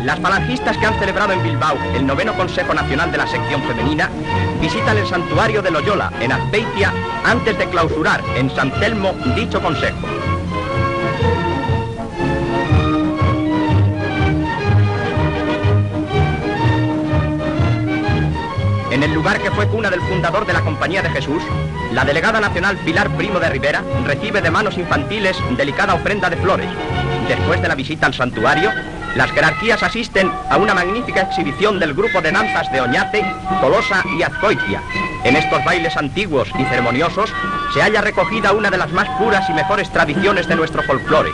Las falangistas que han celebrado en Bilbao el 9º Consejo Nacional de la Sección Femenina visitan el santuario de Loyola, en Azpeitia, antes de clausurar en San Telmo dicho consejo. En el lugar que fue cuna del fundador de la Compañía de Jesús, la delegada nacional Pilar Primo de Rivera recibe de manos infantiles delicada ofrenda de flores. Después de la visita al santuario, las jerarquías asisten a una magnífica exhibición del grupo de danzas de Oñate, Tolosa y Azcoitia. En estos bailes antiguos y ceremoniosos se halla recogida una de las más puras y mejores tradiciones de nuestro folclore.